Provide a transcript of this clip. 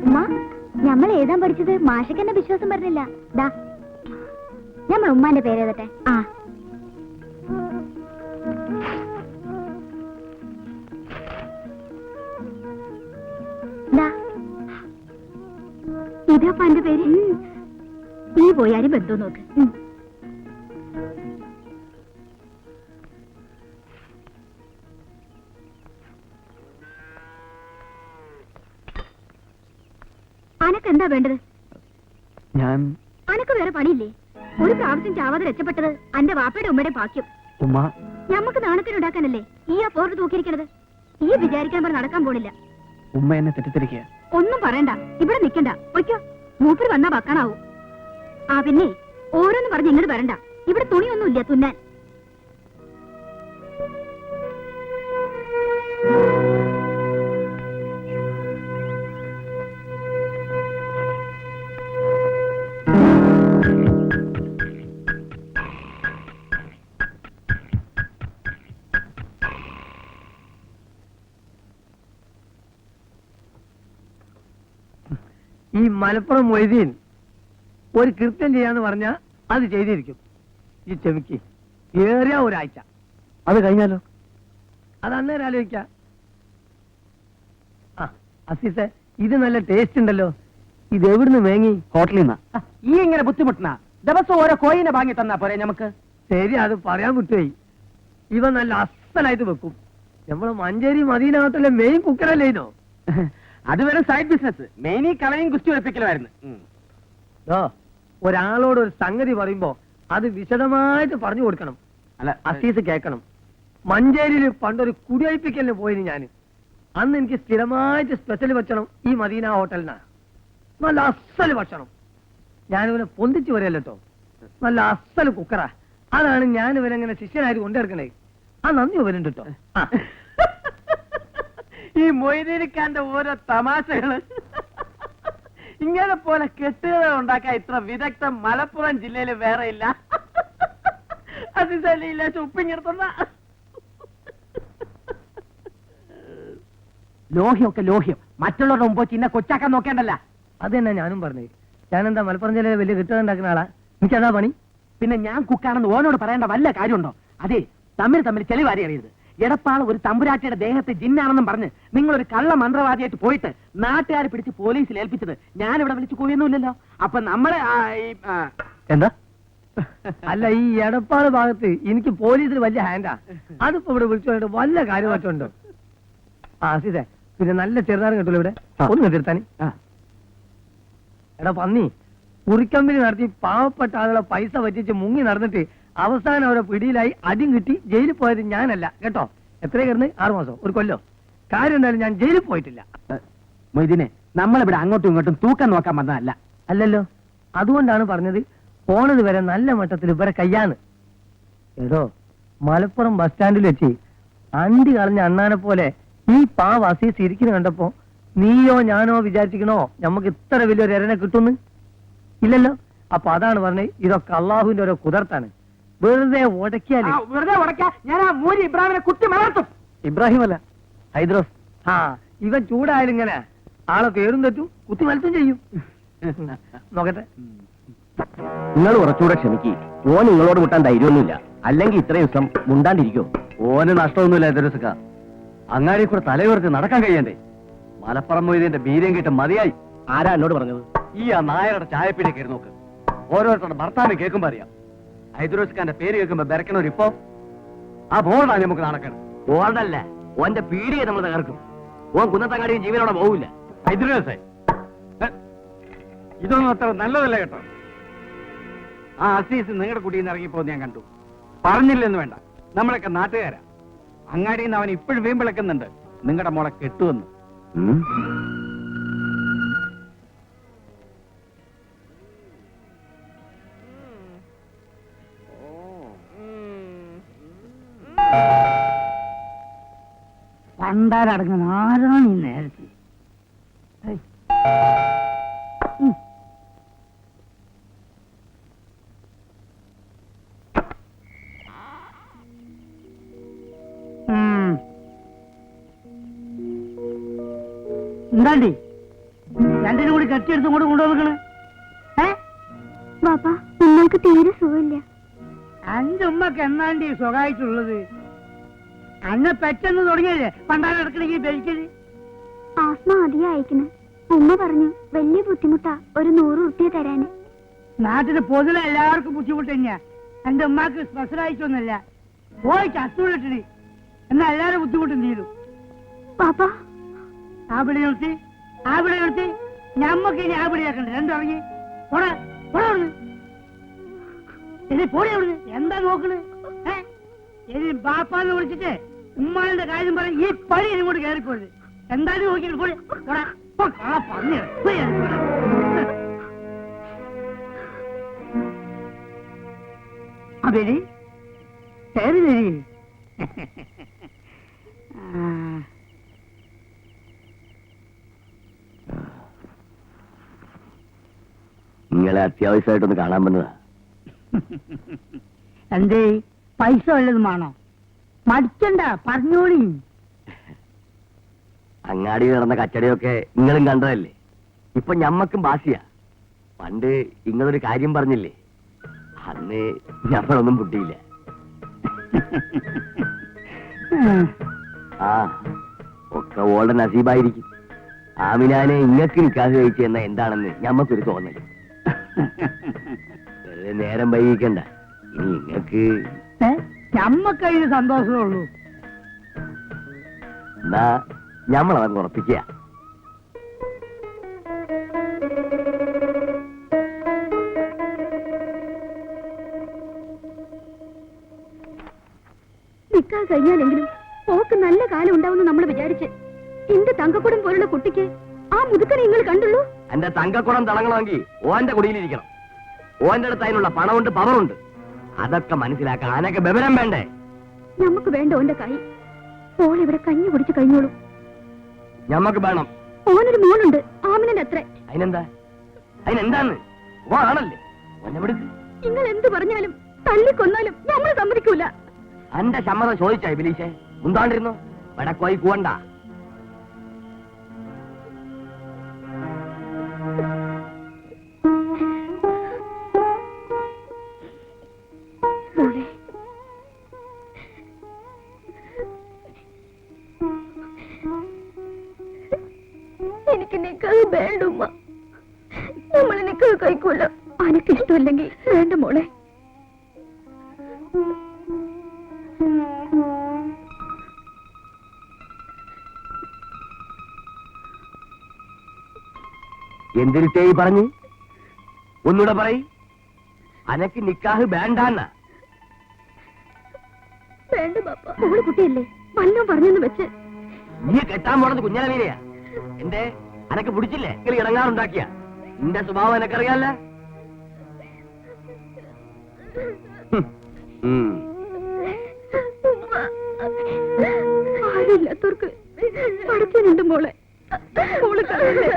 ഉമ്മ ഞമ്മൾ എഴുതാൻ പഠിച്ചത് മാഷക്ക് എന്നെ വിശ്വാസം പറഞ്ഞില്ല. ദാ ഞമ്മൾ ഉമ്മാന്റെ പേര് എഴുതട്ടെ. ആ ഇതാപ്പ എന്റെ പേര്. നീ പോയാലും ബന്ധം നോക്ക്. അനക്ക് എന്താ വേണ്ടത്? അനക്ക് വേറെ പണിയില്ലേ? ഒരു പ്രാവശ്യം ചാവാതെ രക്ഷപ്പെട്ടത് അന്റെ വാപ്പയുടെ ഉമ്മയുടെ ഭാഗ്യം. ഞമ്മക്ക് നാണത്തിനുണ്ടാക്കാനല്ലേ ഈ ആ പോർട്ട് തൂക്കിയിരിക്കണത്. ഈ വിചാരിക്കാൻ പറഞ്ഞ് നടക്കാൻ പോണില്ല. ഉമ്മ എന്നെ തെറ്റിദ്ധരിക്കുക. ഒന്നും പറയണ്ട, ഇവിടെ നിക്കണ്ട. ഒയ്ക്കോ, മൂപ്പര് വന്നാ വക്കാനാവും. ആ പിന്നെ ഓരോന്ന് പറഞ്ഞ് ഇങ്ങോട്ട് വരണ്ട. ഇവിടെ തുണിയൊന്നുമില്ല തുന്നാൻ. ഈ മലപ്പുറം മൊയ്തീൻ ഒരു കൃത്യം ചെയ്യാന്ന് പറഞ്ഞാ അത് ചെയ്തിരിക്കും. ഈ ചെമിക്ക് ഏറിയ ഒരാഴ്ച. അത് കഴിഞ്ഞാലോ? അത് അന്നേരം ആലോചിക്കാം. ആ അസീസെ, ഇത് നല്ല ടേസ്റ്റ് ഉണ്ടല്ലോ. ഇത് എവിടുന്ന് വേങ്ങി? ഹോട്ടലിൽ നിന്നാ. ഈ ഇങ്ങനെ ബുദ്ധിമുട്ടണ ദിവസം ഓരോ കോയിനെ വാങ്ങി തന്നാ പോരെ നമുക്ക്? ശരി, അത് പറയാൻ വിട്ടുപോയി. ഇവ നല്ല അസലായിട്ട് വെക്കും. നമ്മള് മഞ്ചേരി മദീന ഹോട്ടലിലെ മെയിൻ കുക്കറല്ലേ ഇതോ? അതുവരെ സൈഡ് ബിസിനസ്. മെയിൻ ഈ കളയും കുസ്തി ഉറപ്പിക്കലായിരുന്നു. ഒരാളോട് ഒരു സംഗതി പറയുമ്പോ അത് വിശദമായിട്ട് പറഞ്ഞു കൊടുക്കണം. അല്ല, അസീസ് കേൾക്കണം. മഞ്ചേരിയിൽ പണ്ടൊരു കുടിയൊഴിപ്പിക്കലിന് പോയിന് ഞാൻ. അന്ന് എനിക്ക് സ്ഥിരമായിട്ട് സ്പെഷ്യൽ ഭക്ഷണം ഈ മദീന ഹോട്ടലിനാണ്. നല്ല അസല് ഭക്ഷണം. ഞാനിവനെ പൊന്തിച്ചു വരല്ലോ. നല്ല അസല് കുക്കറാ. അതാണ് ഞാൻ ഇവരെങ്ങനെ ശിഷ്യനായിട്ട് കൊണ്ടുനടക്കണേ. ആ നന്ദി ഇവരുണ്ട് കേട്ടോ. ഈ മൊയ്തീനിക്കാന്റെ ഓരോ തമാശകള് ഇങ്ങനെ പോലെ കെട്ടുകൾ ഉണ്ടാക്കാൻ ഇത്ര വിദഗ്ധം മലപ്പുറം ജില്ലയിൽ വേറെ ഇല്ല. അതില്ല ഉപ്പിങ്ങെടുത്തുന്ന ലോഹ്യമൊക്കെ ലോഹ്യം. മറ്റുള്ളവരുടെ മുമ്പ് ചിന്ന കൊച്ചാക്കാൻ നോക്കേണ്ടല്ല. അത് തന്നെ ഞാനും പറഞ്ഞേ. ഞാനെന്താ മലപ്പുറം ജില്ലയിൽ വലിയ കെട്ടുകൾ ഉണ്ടാക്കുന്ന ആളാ? എനിക്കതാ പണി. പിന്നെ ഞാൻ കുക്കാണെന്ന് ഓനോട് പറയേണ്ട വല്ല കാര്യമുണ്ടോ? അതെ, തമ്മിൽ ചെളിവാരി അറിയരുത്. എടപ്പാൾ ഒരു തമ്പുരാട്ടിയുടെ ദേഹത്ത് ജിന്നാണെന്നും പറഞ്ഞ് നിങ്ങളൊരു കള്ള മന്ത്രവാദിയായിട്ട് പോയിട്ട് നാട്ടുകാരെ പിടിച്ച് പോലീസിൽ ഏൽപ്പിച്ചത് ഞാനിവിടെ വിളിച്ചു പോയൊന്നുമില്ലല്ലോ. അപ്പൊ നമ്മളെ എന്താ അല്ല, ഈ എടപ്പാട് ഭാഗത്ത് എനിക്ക് പോലീസിൽ വലിയ ഹാൻഡാ. അതിപ്പോ ഇവിടെ വിളിച്ചു വല്ല കാര്യമായിട്ടുണ്ടോ? ആ അസീസേ, പിന്നെ നല്ല ചെറുതാരം കിട്ടുമല്ലോ ഇവിടെ. ഒന്ന് കെട്ടിരുത്താൻ. എടാ പന്നി, കുറിക്കമ്പനി നടത്തി പാവപ്പെട്ട ആളുകളെ പൈസ പറ്റിച്ച് മുങ്ങി നടന്നിട്ട് അവസാനം അവരെ പിടിയിലായി അടിയും കിട്ടി ജയിലിൽ പോയത് ഞാനല്ല കേട്ടോ. എത്ര കിടന്ന് 6 മാസം, ഒരു കൊല്ലോ. കാര്യം എന്തായാലും ഞാൻ ജയിലിൽ പോയിട്ടില്ല. മൊയ്തീനെ, നമ്മളിവിടെ അങ്ങോട്ടും ഇങ്ങോട്ടും തൂക്കം നോക്കാൻ വന്നതല്ല. അല്ലല്ലോ, അതുകൊണ്ടാണ് പറഞ്ഞത് പോണത് വരെ നല്ല മട്ടത്തിൽ ഇവരെ കയ്യാന്ന്. ഏതോ മലപ്പുറം ബസ് സ്റ്റാൻഡിൽ വെച്ച് അണ്ടി കളഞ്ഞ അണ്ണാനെ പോലെ ഈ പാവ അസീസ് ഇരിക്കുന്നു കണ്ടപ്പോ നീയോ ഞാനോ വിചാരിച്ചിക്കണോ നമുക്ക് ഇത്ര വലിയൊരു എരനെ കിട്ടുന്നു? ഇല്ലല്ലോ. അപ്പൊ അതാണ് പറഞ്ഞത്, ഇതൊക്കെ അള്ളാഹുവിന്റെ ഓരോ കുതിർത്താണ്. വെറുതെ ഉടക്കിയാല് ഞാൻ ആ മൂരി ഇബ്രാഹിമിനെ കുത്തി മലർത്തും. ഇബ്രാഹിം അല്ല, ഹൈദ്രോസ്. ആ ഇവൻ ചൂടായാലും ഇങ്ങനെ ആളെ പേരും തെറ്റും കുത്തി മലത്തും ചെയ്യും. നോക്കട്ടെ. നിങ്ങൾ കുറച്ചുകൂടെ ക്ഷമിക്ക്. ഓൻ നിങ്ങളോട് മുട്ടാൻ ധൈര്യമൊന്നുമില്ല. അല്ലെങ്കിൽ ഇത്രയും ദിവസം മുണ്ടാണ്ടിരിക്കോ? ഓന് നഷ്ടമൊന്നുമില്ല എതിരസുക്ക. അങ്ങാടി കൂടെ തലയുയർത്തി നടക്കാൻ കഴിയണ്ടേ? മലപ്പുറം മൊയ്തീന്റെ ബീര്യം കേട്ട് മതിയായി. ആരാ എന്നോട് പറഞ്ഞത്? ഈ ആ നായരുടെ ചായപ്പീടി കയറി നോക്ക്. ഓരോരുത്തരുടെ ഭർത്താവിനെ കേൾക്കുമ്പോ അറിയാം. ഹൈദ്രോസ്ഖാന്റെ പേര് കേൾക്കുമ്പോ ബെരക്കണോരിപ്പോ ആ ബോർഡാണ് നമുക്ക് നടക്കണം. ബോർഡല്ല, ഓന്റെ പീടിയെ നമ്മൾ തകർക്കും. ഓൻ കുന്നത്തങ്ങാടി ജീവനോടെ പോവില്ല. ഹൈദ്രോസേ, ഇതൊന്നും അത്ര നല്ലതല്ല കേട്ടോ. ആ അസീസ് നിങ്ങളുടെ കുടിയിൽ നിന്ന് ഇറങ്ങിപ്പോ ഞാൻ കണ്ടു. പറഞ്ഞില്ലെന്ന് വേണ്ട, നമ്മളൊക്കെ നാട്ടുകാരാ. അങ്ങാടിയിൽ നിന്ന് അവൻ ഇപ്പോഴും വീമ്പിളക്കുന്നുണ്ട് നിങ്ങളുടെ മോളെ കെട്ടുവെന്ന്. പണ്ടാരടങ്ങുന്ന ആരാണ് ഈ നേരത്തെ? എന്താണ്ടി രണ്ടിനും കൂടി കെട്ടിയെടുത്തും കൂടെ കൊണ്ടുവന്നിക്കണ്. ബാപ്പ നിങ്ങൾക്ക് തീരെ സുഖമില്ല. അന്റെ ഉമ്മക്ക് എന്നാണ്ടി സുഖമായിട്ടുള്ളത്? അന്നെ പെട്ടെന്ന് തുടങ്ങിയല്ലേ പണ്ടാരടക്കണെങ്കിൽ ബലിക്കല്. ആസ്മ അധികം അയക്കുന്നു. ഉമ്മ പറഞ്ഞു വലിയ ബുദ്ധിമുട്ടാ, ഒരു 100 റുപ്യ തരാന്. നാട്ടില് പൊതുവെ എല്ലാവർക്കും ബുദ്ധിമുട്ട് തന്നെയാ. എന്റെ ഉമ്മാക്ക് സ്പെഷ്യലായിട്ടൊന്നുമല്ല. പോയി ചത്തുവിട്ടിട്ട് എന്നാ എല്ലാരും ബുദ്ധിമുട്ടും തീരും. ബാപ്പ അവിടെ നിർത്തി ഞമ്മക്ക് ഇനി ആപിടിയാക്കണ്ട. രണ്ടിറങ്ങി പോടാ ഇനി പോടി അവിടുന്ന്. എന്താ നോക്കണ്? ഇനി ബാപ്പാന്ന് വിളിച്ചിട്ട് ഉമ്മാന്റെ കാര്യം പറയും. ഈ പണി ഇങ്ങോട്ട് കയറിപ്പോരുത്. എന്തായാലും നോക്കിയിട്ട് പോടി പോടാ. പറഞ്ഞു അബേരി ശരി ശരി. നിങ്ങളെ അത്യാവശ്യമായിട്ടൊന്ന് കാണാൻ വന്നതാ. എന്തേ പൈസ വല്ലതും വേണോ? മടിക്കണ്ട, പറഞ്ഞോളി. അങ്ങാടി നടന്ന കച്ചടയൊക്കെ നിങ്ങളും കണ്ടതല്ലേ. ഇപ്പൊ ഞമ്മക്കും ബാസിയാ. പണ്ട് ഇങ്ങളൊരു കാര്യം പറഞ്ഞില്ലേ, അന്ന് ഞമ്മളൊന്നും പൊട്ടിയില്ല. ആ ഒക്കെ ഓളുടെ നസീബായിരിക്കും. ആമിനാനെ ഇങ്ങക്ക് നിക്കാഹ് കഴിച്ചു എന്ന എന്താണെന്ന് ഞമ്മക്കൊരു തോന്നല്. വെറുതെ നേരം വൈകിക്കണ്ട. ഇനി ഇങ്ങക്ക് ഞമ്മക്കതിന് സന്തോഷമേ ഉള്ളൂ. എന്നാ ഞമ്മളതങ്ങ് ഉറപ്പിക്കുക. നിക്കാൻ കഴിഞ്ഞാലെങ്കിലും പോക്ക് നല്ല കാലം ഉണ്ടാവുമെന്ന് നമ്മൾ വിചാരിച്ച്. എന്റെ തങ്കക്കുടം പോലുള്ള കുട്ടിക്ക് ആ മുതുക്കനെ നിങ്ങൾ കണ്ടുള്ളൂ. എന്റെ തങ്കക്കുടം തിളങ്ങണമെങ്കിൽ ഓന്റെ കുടിയിലിരിക്കണം. ഓന്റെ അടുത്ത് അതിനുള്ള പണമുണ്ട്, പവറുണ്ട്. അതൊക്കെ മനസ്സിലാക്കാൻ ആനൊക്കെ വിവരം വേണ്ടേ? നമുക്ക് വേണ്ട ഓന്റെ കൈ. ഓൾ ഇവിടെ കഞ്ഞി കുടിച്ച് കഴിഞ്ഞോളൂ. ഞമ്മക്ക് വേണം. ഓനൊരു മോളുണ്ട്, ആമിനന്റെ അത്ര. അതിനെന്താന്ന് ഓ ആണല്ലേ ഓനെ വിടുക്ക്. നിങ്ങൾ എന്ത് പറഞ്ഞാലും തല്ലിക്കൊന്നാലും നമ്മൾ സമ്മതിക്കൂല. എന്റെ സമ്മതം ചോദിച്ചാ ഇബിലീശേ? മുന്താണ്ടിരുന്നു വടക്കോയി കൂവണ്ട. മോളെ, എനിക്ക് നിക്കാഹ് വേണ്ടുമ്മ. നമ്മൾ നിക്കാഹ് കഴിക്കൂല. അനക്ക് ഇഷ്ടമല്ലെങ്കിൽ വേണ്ട മോളെ. എന്തിരിട്ടേ പറഞ്ഞ് ഒന്നൂടെ പറയ്. അനക്ക് നിക്കാഹ് വേണ്ടാന്ന? വേണ്ട ബാപ്പ. മോള് കുട്ടിയല്ലേ, വല്ലോ പറഞ്ഞെന്ന് വെച്ച്. നീ കെട്ടാൻ പോണത് കുഞ്ഞാലമീനെയാ. എന്റെ അനക്ക് പിടിച്ചില്ലേ നിങ്ങൾ ഇടങ്ങാറുണ്ടാക്കിയ? നിന്റെ സ്വഭാവം എനക്കറിയാല്ല. ആരില്ലാത്തവർക്ക് പഠിക്കാനുണ്ട് മോളെ. മോള് കാണല്ലേ.